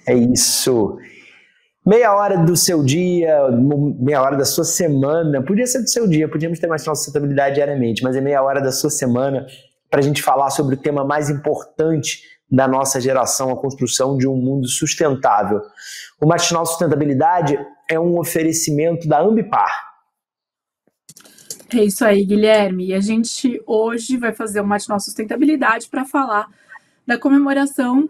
É isso. Meia hora do seu dia, meia hora da sua semana, podia ser do seu dia, podíamos ter mais sustentabilidade diariamente, mas é meia hora da sua semana para a gente falar sobre o tema mais importante da nossa geração, a construção de um mundo sustentável. O Matinal Sustentabilidade é um oferecimento da Ambipar. É isso aí, Guilherme. E a gente hoje vai fazer um Matinal Sustentabilidade para falar da comemoração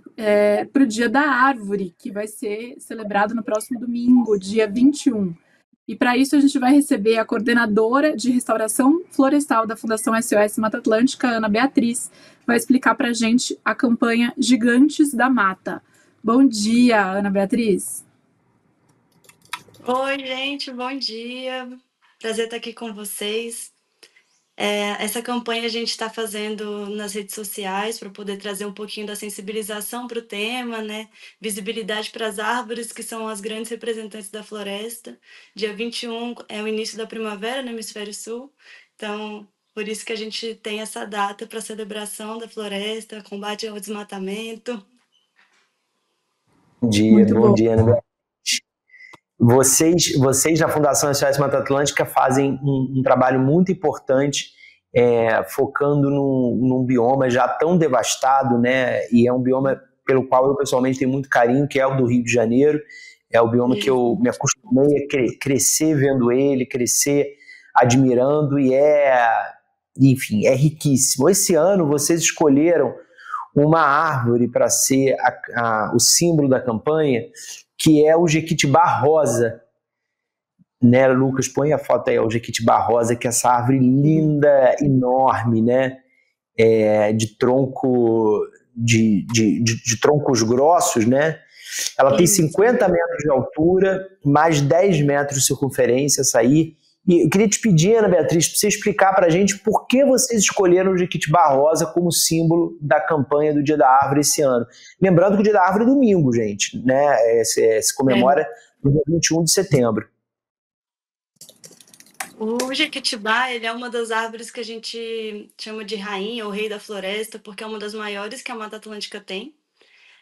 para o Dia da Árvore, que vai ser celebrado no próximo domingo, dia 21. E para isso a gente vai receber a coordenadora de restauração florestal da Fundação SOS Mata Atlântica, Ana Beatriz, vai explicar para a gente a campanha Gigantes da Mata. Bom dia, Ana Beatriz. Oi, gente, bom dia. Prazer estar aqui com vocês. Essa campanha a gente está fazendo nas redes sociais para poder trazer um pouquinho da sensibilização para o tema, né? Visibilidade para as árvores, que são as grandes representantes da floresta. Dia 21 é o início da primavera no Hemisfério Sul, então por isso que a gente tem essa data para celebração da floresta, combate ao desmatamento. Bom dia, Ana Beatriz. Vocês da Fundação SOS Mata Atlântica fazem um trabalho muito importante, focando num bioma já tão devastado, né? E é um bioma pelo qual eu pessoalmente tenho muito carinho, que é o do Rio de Janeiro. É o bioma que eu me acostumei a crescer vendo ele, crescer admirando, e enfim, é riquíssimo. Esse ano vocês escolheram uma árvore para ser o símbolo da campanha, que é o jequitibá rosa, né, Lucas? Põe a foto aí, é o jequitibá rosa, que é essa árvore linda, enorme, né, de troncos grossos, né? Ela tem 50 metros de altura, mais 10 metros de circunferência, essa aí. E eu queria te pedir, Ana Beatriz, para você explicar para a gente por que vocês escolheram o jequitibá rosa como símbolo da campanha do Dia da Árvore esse ano. Lembrando que o Dia da Árvore é domingo, gente, né? Se comemora no dia 21 de setembro. O jequitibá, ele é uma das árvores que a gente chama de rainha ou rei da floresta, porque é uma das maiores que a Mata Atlântica tem.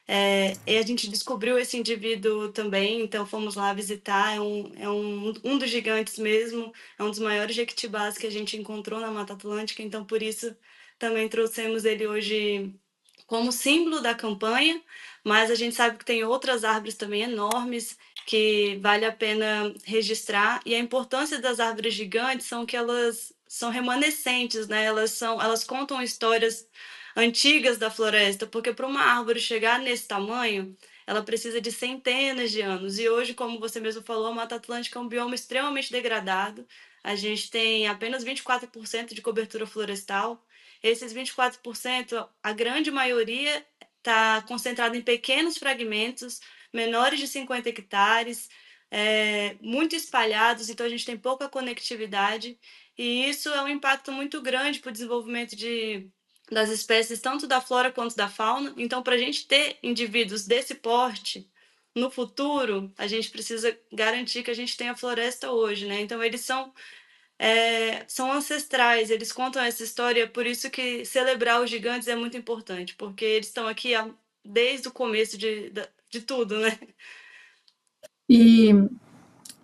E a gente descobriu esse indivíduo também, então fomos lá visitar, é um dos gigantes mesmo, é um dos maiores jequitibás que a gente encontrou na Mata Atlântica, então por isso também trouxemos ele hoje como símbolo da campanha, mas a gente sabe que tem outras árvores também enormes que vale a pena registrar, e a importância das árvores gigantes são que elas são remanescentes, né? Elas contam histórias antigas da floresta, porque para uma árvore chegar nesse tamanho, ela precisa de centenas de anos. E hoje, como você mesmo falou, a Mata Atlântica é um bioma extremamente degradado. A gente tem apenas 24% de cobertura florestal. Esses 24%, a grande maioria está concentrada em pequenos fragmentos, menores de 50 hectares, muito espalhados, então a gente tem pouca conectividade. E isso é um impacto muito grande para o desenvolvimento das espécies, tanto da flora quanto da fauna. Então, para a gente ter indivíduos desse porte, no futuro, a gente precisa garantir que a gente tenha floresta hoje, né? Então, eles são ancestrais, eles contam essa história, por isso que celebrar os gigantes é muito importante, porque eles estão aqui desde o começo de tudo, né? E,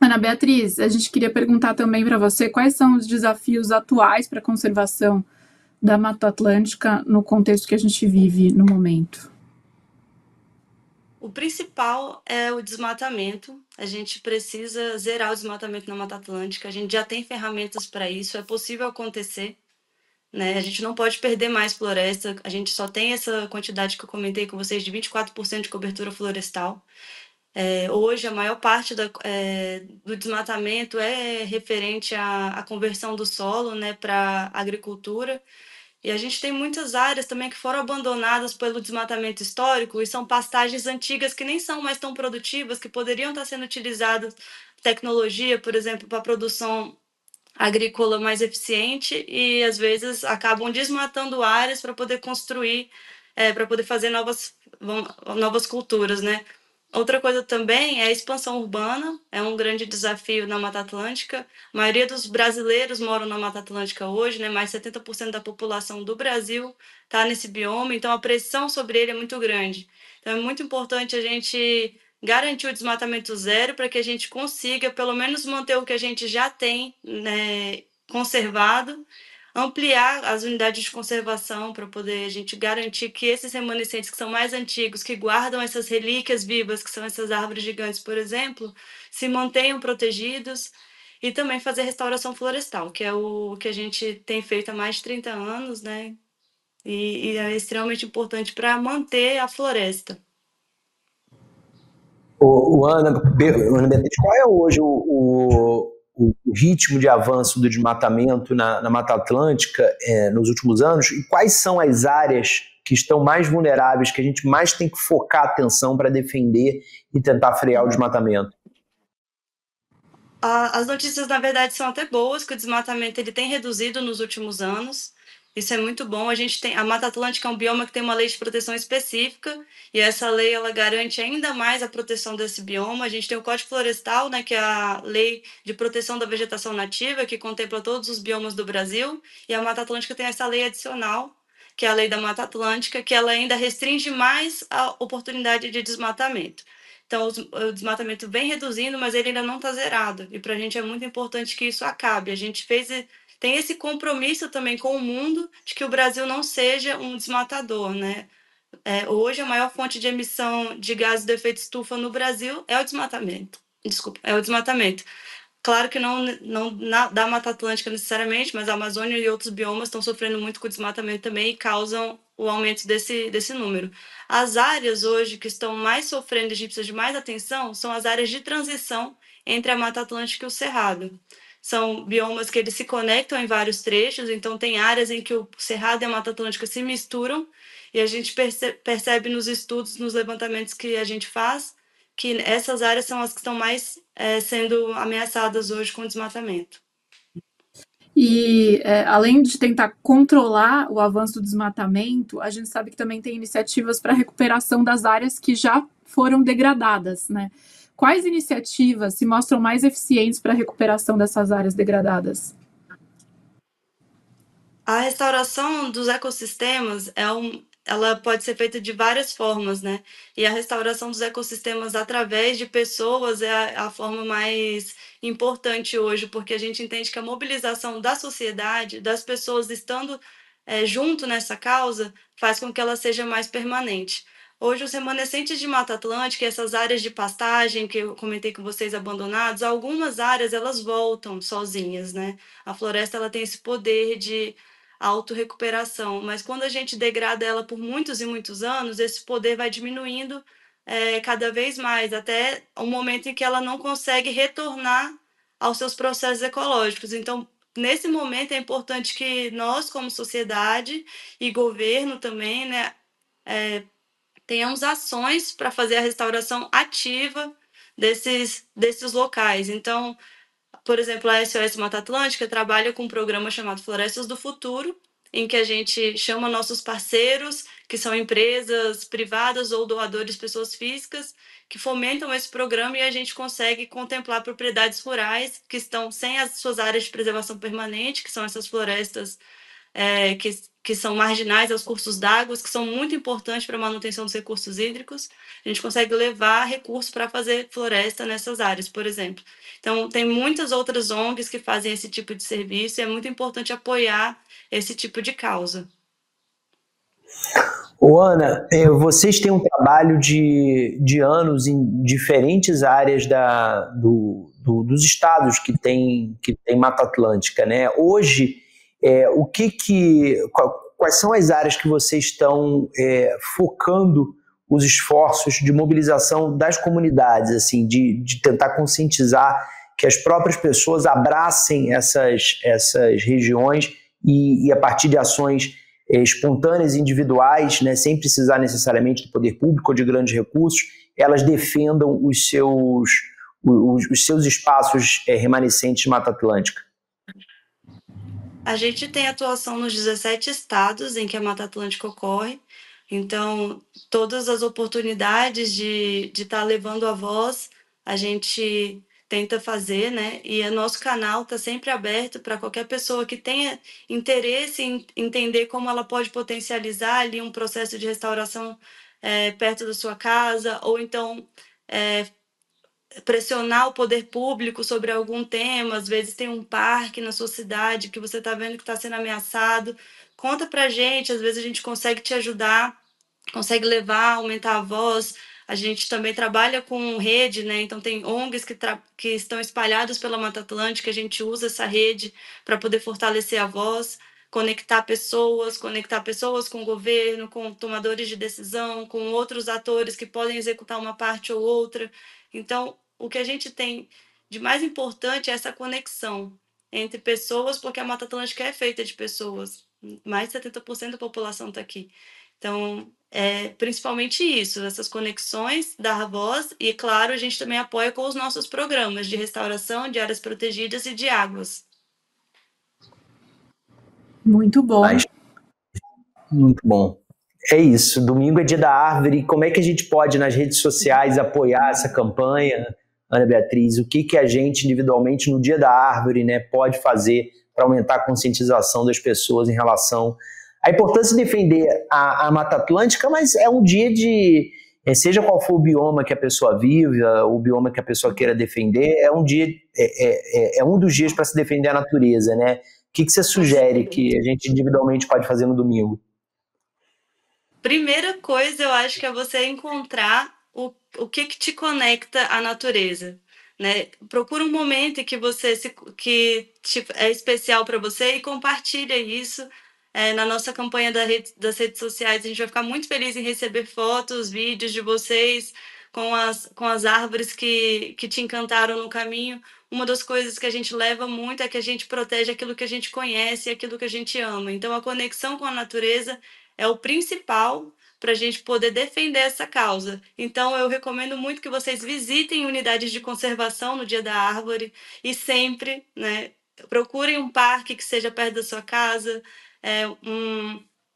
Ana Beatriz, a gente queria perguntar também para você quais são os desafios atuais para a conservação da Mata Atlântica no contexto que a gente vive no momento. O principal é o desmatamento. A gente precisa zerar o desmatamento na Mata Atlântica. A gente já tem ferramentas para isso, é possível acontecer, né? A gente não pode perder mais floresta. A gente só tem essa quantidade que eu comentei com vocês de 24% de cobertura florestal. Hoje, a maior parte do desmatamento é referente à conversão do solo, né, para agricultura. E a gente tem muitas áreas também que foram abandonadas pelo desmatamento histórico e são pastagens antigas que nem são mais tão produtivas, que poderiam estar sendo utilizadas tecnologia, por exemplo, para a produção agrícola mais eficiente, e às vezes acabam desmatando áreas para poder construir, para poder fazer novas culturas, né? Outra coisa também é a expansão urbana, é um grande desafio na Mata Atlântica. A maioria dos brasileiros moram na Mata Atlântica hoje, né? Mais 70% da população do Brasil está nesse bioma, então a pressão sobre ele é muito grande. Então é muito importante a gente garantir o desmatamento zero para que a gente consiga pelo menos manter o que a gente já tem, né, conservado, ampliar as unidades de conservação para poder a gente garantir que esses remanescentes que são mais antigos, que guardam essas relíquias vivas, que são essas árvores gigantes, por exemplo, se mantenham protegidos, e também fazer restauração florestal, que é o que a gente tem feito há mais de 30 anos, né? E é extremamente importante para manter a floresta. Ana Beatriz, qual é hoje o ritmo de avanço do desmatamento na Mata Atlântica nos últimos anos, e quais são as áreas que estão mais vulneráveis, que a gente mais tem que focar a atenção para defender e tentar frear o desmatamento? As notícias, na verdade, são até boas, que o desmatamento ele tem reduzido nos últimos anos. Isso é muito bom. A Mata Atlântica é um bioma que tem uma lei de proteção específica, e essa lei ela garante ainda mais a proteção desse bioma. A gente tem o Código Florestal, né, que é a lei de proteção da vegetação nativa, que contempla todos os biomas do Brasil, e a Mata Atlântica tem essa lei adicional, que é a lei da Mata Atlântica, que ela ainda restringe mais a oportunidade de desmatamento. Então, o desmatamento vem reduzindo, mas ele ainda não está zerado. E para a gente é muito importante que isso acabe. A gente tem esse compromisso também com o mundo de que o Brasil não seja um desmatador, né? Hoje, a maior fonte de emissão de gases de efeito estufa no Brasil é o desmatamento. Desculpa, é o desmatamento. Claro que não da Mata Atlântica necessariamente, mas a Amazônia e outros biomas estão sofrendo muito com o desmatamento também e causam o aumento desse número. As áreas hoje que estão mais sofrendo e a gente precisa de mais atenção são as áreas de transição entre a Mata Atlântica e o Cerrado. São biomas que eles se conectam em vários trechos, então tem áreas em que o Cerrado e a Mata Atlântica se misturam, e a gente percebe nos estudos, nos levantamentos que a gente faz, que essas áreas são as que estão mais sendo ameaçadas hoje com desmatamento. E além de tentar controlar o avanço do desmatamento, a gente sabe que também tem iniciativas para a recuperação das áreas que já foram degradadas, né? Quais iniciativas se mostram mais eficientes para a recuperação dessas áreas degradadas? A restauração dos ecossistemas ela pode ser feita de várias formas, né? E a restauração dos ecossistemas através de pessoas é a forma mais importante hoje, porque a gente entende que a mobilização da sociedade, das pessoas estando junto nessa causa, faz com que ela seja mais permanente. Hoje, os remanescentes de Mata Atlântica, essas áreas de pastagem que eu comentei com vocês abandonados, algumas áreas elas voltam sozinhas, né? A floresta ela tem esse poder de autorrecuperação, mas quando a gente degrada ela por muitos e muitos anos, esse poder vai diminuindo cada vez mais, até o momento em que ela não consegue retornar aos seus processos ecológicos. Então, nesse momento, é importante que nós, como sociedade e governo também, né, tenhamos ações para fazer a restauração ativa desses locais. Então, por exemplo, a SOS Mata Atlântica trabalha com um programa chamado Florestas do Futuro, em que a gente chama nossos parceiros, que são empresas privadas ou doadores, pessoas físicas, que fomentam esse programa, e a gente consegue contemplar propriedades rurais que estão sem as suas áreas de preservação permanente, que são essas florestas que são marginais aos cursos d'água, que são muito importantes para a manutenção dos recursos hídricos. A gente consegue levar recursos para fazer floresta nessas áreas, por exemplo. Então, tem muitas outras ONGs que fazem esse tipo de serviço, e é muito importante apoiar esse tipo de causa. Ana, vocês têm um trabalho de anos em diferentes áreas dos estados que tem Mata Atlântica, né? Hoje, quais são as áreas que vocês estão focando os esforços de mobilização das comunidades, assim, de tentar conscientizar que as próprias pessoas abracem essas regiões e a partir de ações espontâneas e individuais, né, sem precisar necessariamente do poder público ou de grandes recursos, elas defendam os seus espaços remanescentes de Mata Atlântica? A gente tem atuação nos 17 estados em que a Mata Atlântica ocorre, então todas as oportunidades de estar levando a voz, a gente tenta fazer, né? E o nosso canal está sempre aberto para qualquer pessoa que tenha interesse em entender como ela pode potencializar ali um processo de restauração perto da sua casa, ou então pressionar o poder público sobre algum tema, às vezes tem um parque na sua cidade que você está vendo que está sendo ameaçado, conta pra gente, às vezes a gente consegue te ajudar, consegue levar, aumentar a voz. A gente também trabalha com rede, né? Então tem ONGs que estão espalhadas pela Mata Atlântica, a gente usa essa rede para poder fortalecer a voz, conectar pessoas com o governo, com tomadores de decisão, com outros atores que podem executar uma parte ou outra. Então, o que a gente tem de mais importante é essa conexão entre pessoas, porque a Mata Atlântica é feita de pessoas. Mais de 70% da população está aqui. Então, principalmente isso, essas conexões, dar voz e, claro, a gente também apoia com os nossos programas de restauração, de áreas protegidas e de águas. Muito bom. Muito bom. É isso, domingo é dia da árvore. Como é que a gente pode, nas redes sociais, apoiar essa campanha, Ana Beatriz? O que a gente, individualmente, no dia da árvore, né, pode fazer para aumentar a conscientização das pessoas em relação à importância de defender a Mata Atlântica, mas é um dia de, seja qual for o bioma que a pessoa vive, o bioma que a pessoa queira defender, é um dia, é um dos dias para se defender a natureza, né? O que você sugere que a gente individualmente pode fazer no domingo? Primeira coisa, eu acho que é você encontrar o que te conecta à natureza, né? Procura um momento que é especial para você e compartilha isso. Na nossa campanha das redes sociais, a gente vai ficar muito feliz em receber fotos, vídeos de vocês com as árvores que te encantaram no caminho. Uma das coisas que a gente leva muito é que a gente protege aquilo que a gente conhece e aquilo que a gente ama. Então, a conexão com a natureza é o principal para a gente poder defender essa causa. Então, eu recomendo muito que vocês visitem unidades de conservação no Dia da Árvore e sempre, né, procurem um parque que seja perto da sua casa.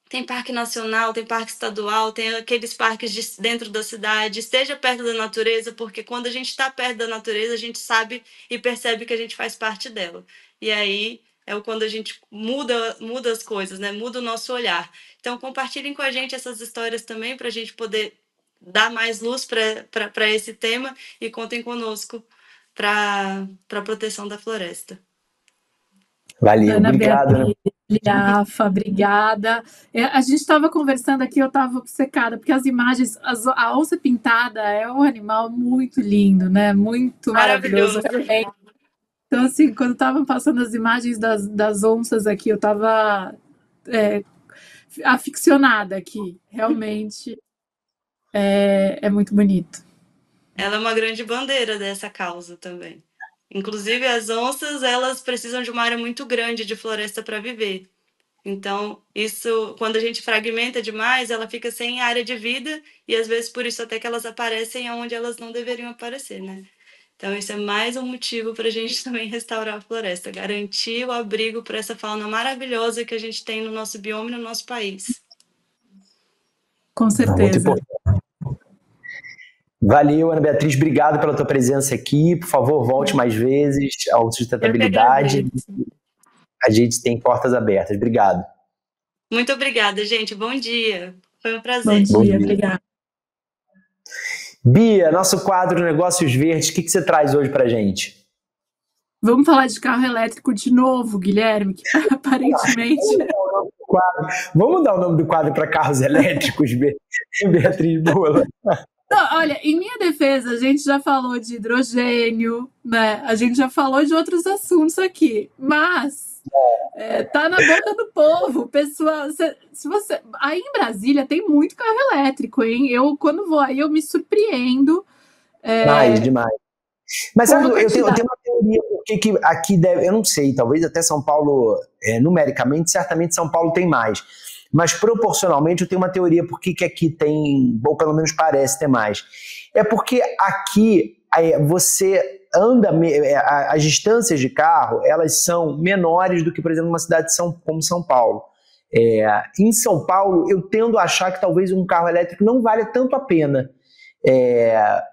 Tem parque nacional, tem parque estadual, tem aqueles parques dentro da cidade. Esteja perto da natureza, porque quando a gente está perto da natureza, a gente sabe e percebe que a gente faz parte dela. E aí quando a gente muda as coisas, né? Muda o nosso olhar. Então, compartilhem com a gente essas histórias também, para a gente poder dar mais luz para esse tema, e contem conosco para a proteção da floresta. Valeu, Ana obrigado. Beatriz, Rafa, obrigada. A gente estava conversando aqui, eu estava obcecada, porque as imagens, a onça pintada é um animal muito lindo, né? Muito maravilhoso. Então, assim, quando estavam passando as imagens das onças aqui, eu estava aficionada aqui. Realmente é muito bonito. Ela é uma grande bandeira dessa causa também. Inclusive, as onças, elas precisam de uma área muito grande de floresta para viver. Então, isso, quando a gente fragmenta demais, ela fica sem área de vida, e às vezes por isso até que elas aparecem onde elas não deveriam aparecer, né? Então, isso é mais um motivo para a gente também restaurar a floresta, garantir o abrigo para essa fauna maravilhosa que a gente tem no nosso bioma e no nosso país. Com certeza. Valeu, Ana Beatriz, obrigado pela tua presença aqui. Por favor, volte mais vezes ao Sustentabilidade. A gente tem portas abertas. Obrigado. Muito obrigada, gente. Bom dia. Foi um prazer. Bom dia, obrigada. Bia, nosso quadro Negócios Verdes, o que você traz hoje pra gente? Vamos falar de carro elétrico de novo, Guilherme, que aparentemente... Vamos dar o nome do quadro para carros elétricos, Beatriz Bola? Não, olha, em minha defesa, a gente já falou de hidrogênio, né? A gente já falou de outros assuntos aqui, mas tá na boca do povo, pessoal. Se você, aí em Brasília tem muito carro elétrico, hein? Eu, quando vou aí, eu me surpreendo. Demais. Mas sabe, eu tenho uma teoria, porque aqui deve, eu não sei, talvez até São Paulo, numericamente, certamente São Paulo tem mais. Mas proporcionalmente eu tenho uma teoria por que aqui tem, ou pelo menos parece ter mais. É porque aqui você anda, as distâncias de carro, elas são menores do que, por exemplo, uma cidade como São Paulo. Em São Paulo, eu tendo a achar que talvez um carro elétrico não vale tanto a pena,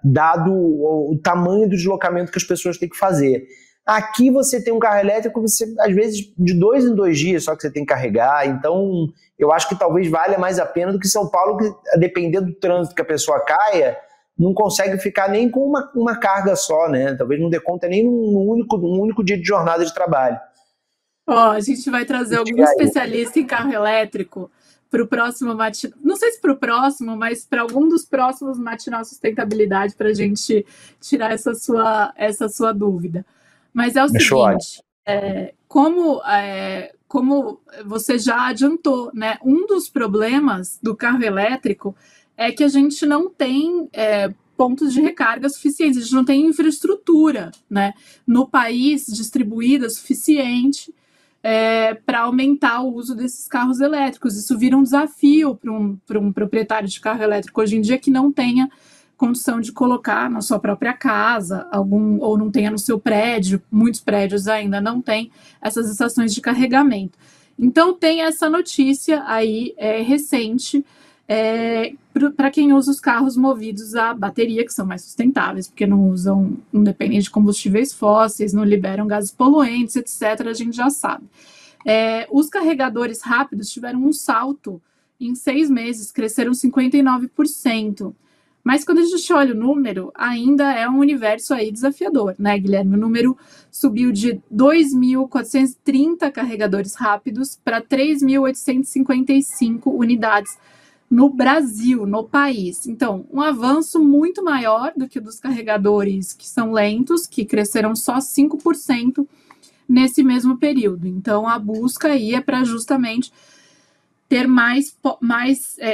dado o tamanho do deslocamento que as pessoas têm que fazer. Aqui você tem um carro elétrico, você, às vezes, de 2 em 2 dias só que você tem que carregar. Então, eu acho que talvez valha mais a pena do que São Paulo, que, a depender do trânsito que a pessoa caia, não consegue ficar nem com uma carga só, né? Talvez não dê conta nem num único dia de jornada de trabalho. A gente vai trazer algum especialista em carro elétrico para o próximo matinal. Não sei se para o próximo, mas para algum dos próximos matinal sustentabilidade, para a gente tirar essa sua dúvida. Mas é o seguinte, como você já adiantou, né? Um dos problemas do carro elétrico é que a gente não tem pontos de recarga suficientes, a gente não tem infraestrutura, né, no país distribuída suficiente para aumentar o uso desses carros elétricos. Isso vira um desafio para um proprietário de carro elétrico hoje em dia que não tenha condição de colocar na sua própria casa, ou não tenha no seu prédio, muitos prédios ainda não têm essas estações de carregamento. Então tem essa notícia aí recente para quem usa os carros movidos a bateria, que são mais sustentáveis, porque não dependem de combustíveis fósseis, não liberam gases poluentes, etc., a gente já sabe. Os carregadores rápidos tiveram um salto em 6 meses, cresceram 59%. Mas quando a gente olha o número, ainda é um universo aí desafiador, né, Guilherme? O número subiu de 2.430 carregadores rápidos para 3.855 unidades no Brasil, no país. Então, um avanço muito maior do que o dos carregadores que são lentos, que cresceram só 5% nesse mesmo período. Então, a busca aí é para justamente ter mais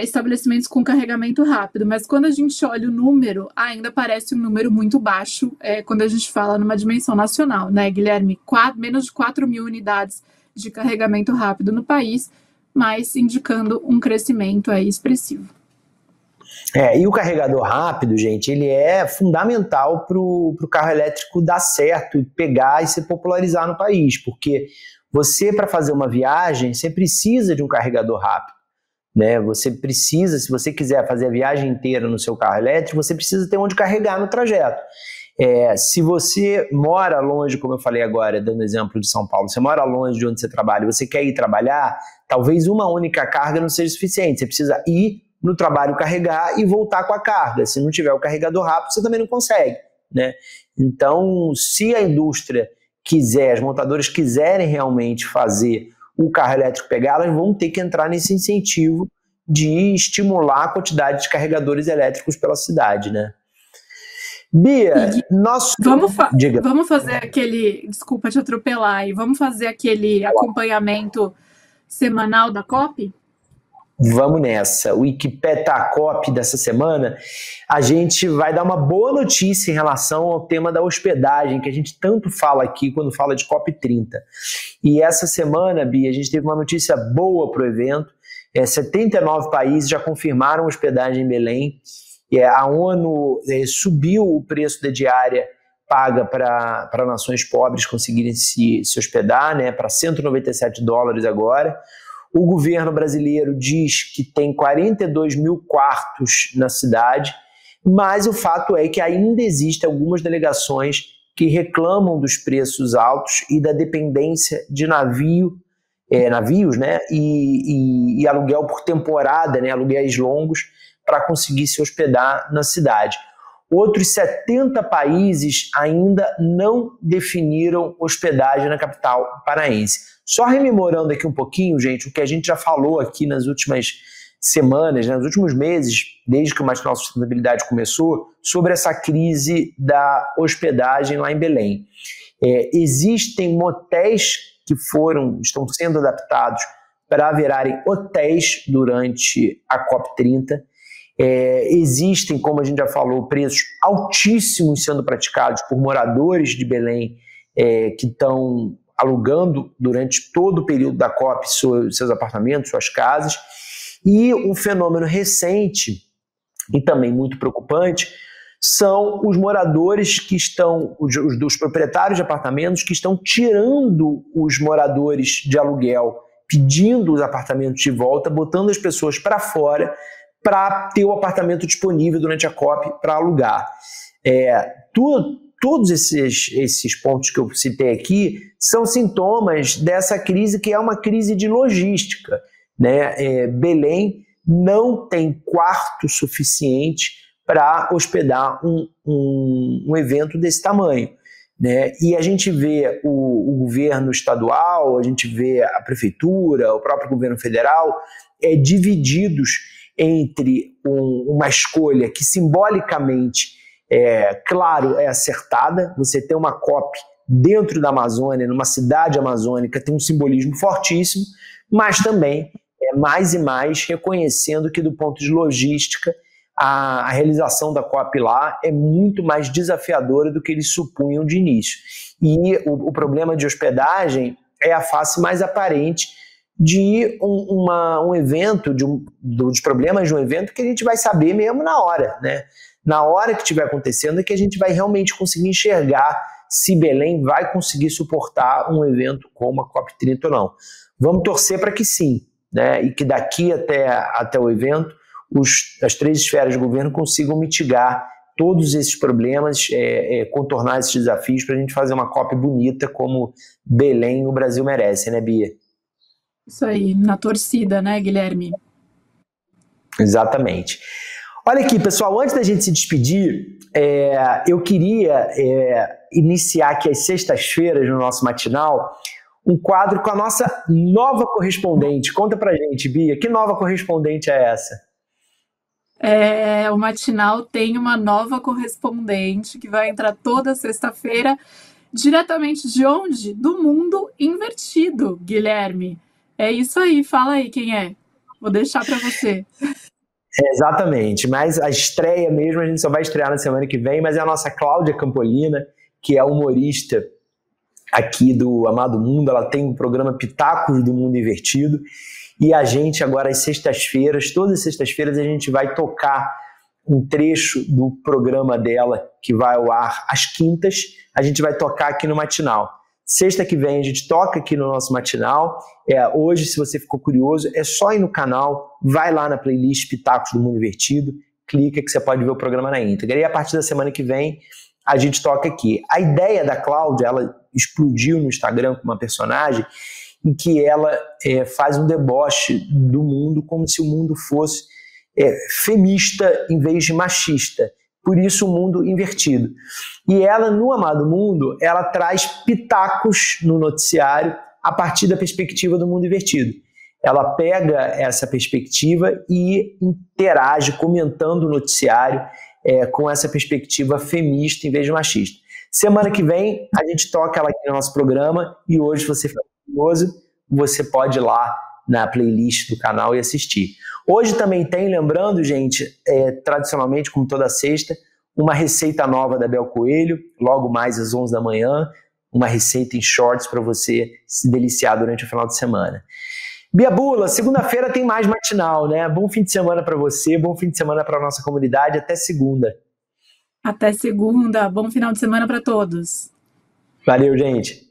estabelecimentos com carregamento rápido. Mas quando a gente olha o número, ainda parece um número muito baixo quando a gente fala numa dimensão nacional, né, Guilherme? Menos de 4.000 unidades de carregamento rápido no país, mas indicando um crescimento aí expressivo. E o carregador rápido, gente, ele é fundamental para o carro elétrico dar certo, pegar e se popularizar no país, porque você, para fazer uma viagem, você precisa de um carregador rápido, né? Você precisa, se você quiser fazer a viagem inteira no seu carro elétrico, você precisa ter onde carregar no trajeto. Se você mora longe, como eu falei agora, dando exemplo de São Paulo, você mora longe de onde você trabalha, você quer ir trabalhar, talvez uma única carga não seja suficiente, você precisa ir no trabalho carregar e voltar com a carga. Se não tiver o carregador rápido, você também não consegue, né? Então, se a indústria quiser, as montadoras quiserem realmente fazer o carro elétrico pegar, elas vão ter que entrar nesse incentivo de estimular a quantidade de carregadores elétricos pela cidade, né? Bia, vamos fazer aquele, desculpa te atropelar aí, vamos fazer aquele acompanhamento semanal da COP? Vamos nessa. O Wikipedia COP dessa semana, a gente vai dar uma boa notícia em relação ao tema da hospedagem, que a gente tanto fala aqui quando fala de COP30. E essa semana, Bia, a gente teve uma notícia boa para o evento. 79 países já confirmaram hospedagem em Belém. A ONU subiu o preço da diária paga para nações pobres conseguirem se hospedar, né, para $197 agora. O governo brasileiro diz que tem 42 mil quartos na cidade, mas o fato é que ainda existem algumas delegações que reclamam dos preços altos e da dependência de navios, né, e aluguel por temporada, né, aluguéis longos, para conseguir se hospedar na cidade. Outros 70 países ainda não definiram hospedagem na capital paraense. Só rememorando aqui um pouquinho, gente, o que a gente já falou aqui nas últimas semanas, nos últimos meses, desde que o Matinal Sustentabilidade começou, sobre essa crise da hospedagem lá em Belém. Existem motéis que estão sendo adaptados para virarem hotéis durante a COP30. Existem, como a gente já falou, preços altíssimos sendo praticados por moradores de Belém que estão alugando durante todo o período da COP seus apartamentos, suas casas. E um fenômeno recente e também muito preocupante são os moradores que estão, os proprietários de apartamentos que estão tirando os moradores de aluguel, pedindo os apartamentos de volta, botando as pessoas para fora para ter o apartamento disponível durante a COP para alugar. Todos esses pontos que eu citei aqui são sintomas dessa crise que é uma crise de logística, né? Belém não tem quarto suficiente para hospedar um evento desse tamanho, né? E a gente vê o governo estadual, a gente vê a prefeitura, o próprio governo federal divididos entre uma escolha que simbolicamente, claro, é acertada. Você tem uma COP dentro da Amazônia, numa cidade amazônica, tem um simbolismo fortíssimo, mas também mais e mais reconhecendo que, do ponto de logística, a realização da COP lá é muito mais desafiadora do que eles supunham de início. E o problema de hospedagem é a face mais aparente de um evento, dos problemas de um evento que a gente vai saber mesmo na hora, né? Na hora que estiver acontecendo é que a gente vai realmente conseguir enxergar se Belém vai conseguir suportar um evento como a COP30 ou não. Vamos torcer para que sim, né? E que daqui até o evento as 3 esferas de governo consigam mitigar todos esses problemas, contornar esses desafios para a gente fazer uma COP bonita como Belém o Brasil merece, né, Bia? Isso aí, na torcida, né, Guilherme? Exatamente. Olha aqui, pessoal, antes da gente se despedir, eu queria iniciar aqui às sextas-feiras no nosso matinal um quadro com a nossa nova correspondente. Conta pra gente, Bia, que nova correspondente é essa? O Matinal tem uma nova correspondente que vai entrar toda sexta-feira, diretamente de onde? Do mundo invertido, Guilherme. É isso aí, fala aí quem é. Vou deixar para você. Exatamente, mas a estreia mesmo a gente só vai estrear na semana que vem, mas é a nossa Cláudia Campolina, que é humorista aqui do Amado Mundo. Ela tem o programa Pitacos do Mundo Invertido. E a gente agora às sextas-feiras, todas as sextas-feiras, a gente vai tocar um trecho do programa dela que vai ao ar às quintas. A gente vai tocar aqui no Matinal. Sexta que vem a gente toca aqui no nosso Matinal. Hoje, se você ficou curioso, é só ir no canal, vai lá na playlist Pitacos do Mundo Invertido, clica que você pode ver o programa na íntegra. E a partir da semana que vem a gente toca aqui. A ideia da Cláudia, ela explodiu no Instagram com uma personagem em que ela faz um deboche do mundo como se o mundo fosse feminista em vez de machista. Por isso o mundo invertido. E ela, no Amado Mundo, ela traz pitacos no noticiário a partir da perspectiva do mundo invertido. Ela pega essa perspectiva e interage, comentando o noticiário com essa perspectiva feminista em vez de machista. Semana que vem a gente toca ela aqui no nosso programa e hoje, se você ficar curioso, você pode ir lá na playlist do canal e assistir. Hoje também tem, lembrando, gente, tradicionalmente, como toda sexta, uma receita nova da Bel Coelho, logo mais às 11 da manhã, uma receita em shorts para você se deliciar durante o final de semana. Bia Bula, segunda-feira tem mais Matinal, né? Bom fim de semana para você, bom fim de semana para a nossa comunidade, até segunda. Até segunda, bom final de semana para todos. Valeu, gente.